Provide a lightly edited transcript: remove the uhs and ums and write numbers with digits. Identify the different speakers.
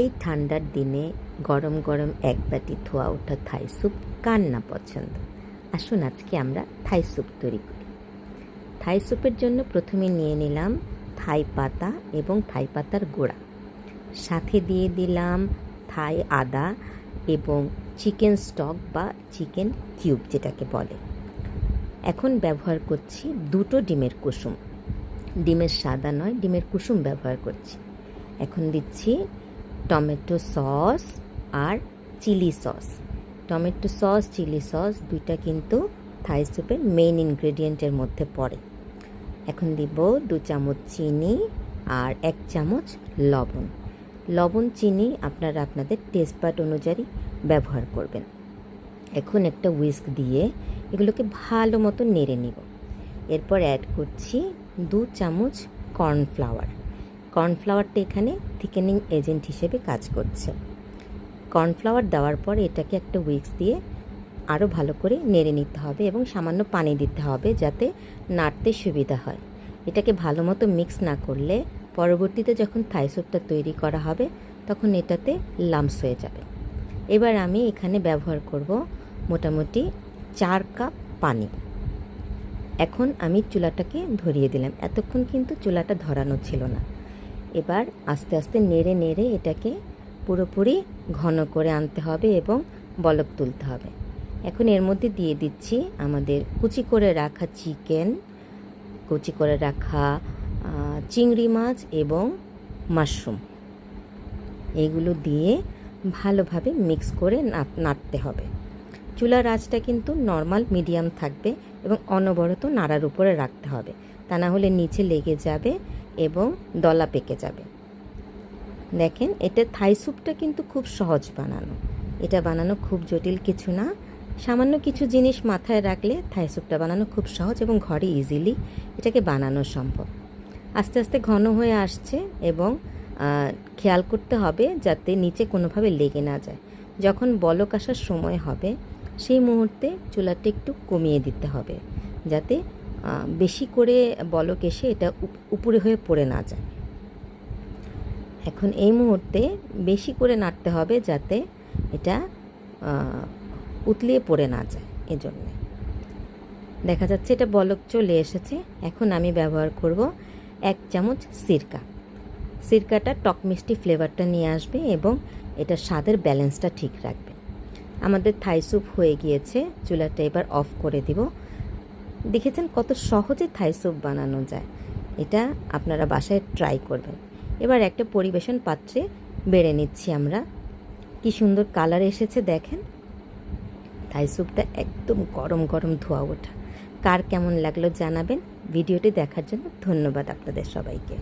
Speaker 1: এই ঠান্ডার দিনে গরম গরম এক বাটি ধোয়া ওঠা থাই স্যুপ কার না পছন্দ। আসুন আজকে আমরা থাই স্যুপ তৈরি করি। থাই স্যুপের জন্য প্রথমে নিয়ে নিলাম থাই পাতা এবং থাই পাতার গোড়া, সাথে দিয়ে দিলাম থাই আদা এবং চিকেন স্টক বা চিকেন কিউব যেটাকে বলে। এখন ব্যবহার করছি দুটো ডিমের কুসুম, ডিমের সাদা নয়, ডিমের কুসুম ব্যবহার করছি। এখন দিচ্ছি টমেটো সস আর chilli sauce. Tomato sauce, chilli sauce দুইটা কিন্তু থাই স্যুপের মেইন ইনগ্রেডিয়েন্টের মধ্যে পড়ে। এখন দিব 2 চামচ চিনি আর 1 চামচ লবণ। লবণ চিনি আপনারা আপনাদের টেস্ট বাড অনুযায়ী ব্যবহার করবেন। এখন একটা হুইস্ক দিয়ে এগুলোকে ভালো মতো নেড়ে নিব। এরপর অ্যাড করছি 2 চামচ কর্নফ্লাওয়ার। কর্নফ্লাওয়ারটা এখানে থিকেনিং এজেন্ট হিসেবে কাজ করছে। কর্নফ্লাওয়ার দেওয়ার পর এটাকে একটা হুইস্ক দিয়ে আরও ভালো করে নেড়ে নিতে হবে এবং সামান্য পানি দিতে হবে যাতে নাড়তে সুবিধা হয়। এটাকে ভালো মতো মিক্স না করলে পরবর্তীতে যখন থাই স্যুপটা তৈরি করা হবে তখন এটাতে লাম্পস হয়ে যাবে। এবার আমি এখানে ব্যবহার করব মোটামুটি 4 কাপ পানি। এখন আমি চুলাটাকে ধরিয়ে দিলাম। এতক্ষণ কিন্তু চুলাটা ধরানো ছিল না। এবার আস্তে আস্তে নেড়ে নেড়ে এটাকে পুরোপুরি ঘন করে আনতে হবে এবং বলক তুলতে হবে। এখন এর মধ্যে দিয়ে দিচ্ছি আমাদের কুচি করে রাখা চিকেন, কুচি করে রাখা চিংড়ি মাছ এবং মাশরুম। এগুলো দিয়ে ভালোভাবে মিক্স করে নাড়তে হবে। চুলার আঁচটা কিন্তু নর্মাল মিডিয়াম থাকবে এবং অনবরত নাড়ার উপরে রাখতে হবে, তা না হলে নিচে লেগে যাবে এবং দলা পেকে যাবে। দেখেন, এটা থাই স্যুপটা কিন্তু খুব সহজ বানানো। এটা বানানো খুব জটিল কিছু না। সামান্য কিছু জিনিস মাথায় রাখলে থাই স্যুপটা বানানো খুব সহজ এবং ঘরে ইজিলি এটাকে বানানো সম্ভব। আস্তে আস্তে ঘন হয়ে আসছে এবং খেয়াল করতে হবে যাতে নিচে কোনোভাবে লেগে না যায়। যখন বলক আসার সময় হবে সেই মুহূর্তে চুলাটা একটু কমিয়ে দিতে হবে যাতে বেশি করে বলক এসে এটা উপরে হয়ে পড়ে না যায়। এখন এই মুহূর্তে বেশি করে নাড়তে হবে যাতে এটা উতলিয়ে পড়ে না যায়। এজন্য দেখা যাচ্ছে এটা বলক চলে এসেছে। এখন আমি ব্যবহার করব 1 চামচ সিরকা। সিরকাটা টক মিষ্টি ফ্লেভারটা নিয়ে আসবে এবং এটা স্বাদের ব্যালেন্সটা ঠিক রাখবে। আমাদের থাই স্যুপ হয়ে গিয়েছে। চুলাটা এবার অফ করে দিব। দেখেছেন কত সহজে থাই স্যুপ বানানো যায়। এটা আপনারা বাসায় ট্রাই করবেন। এবার একটা পরিবেশন পাত্রে বেড়ে নিচ্ছি আমরা। কি সুন্দর কালার এসেছে দেখেন। থাই স্যুপটা একদম গরম গরম ধোয়া ওঠা। কার কেমন লাগলো জানাবেন। ভিডিওটি দেখার জন্য ধন্যবাদ আপনাদের সবাইকে।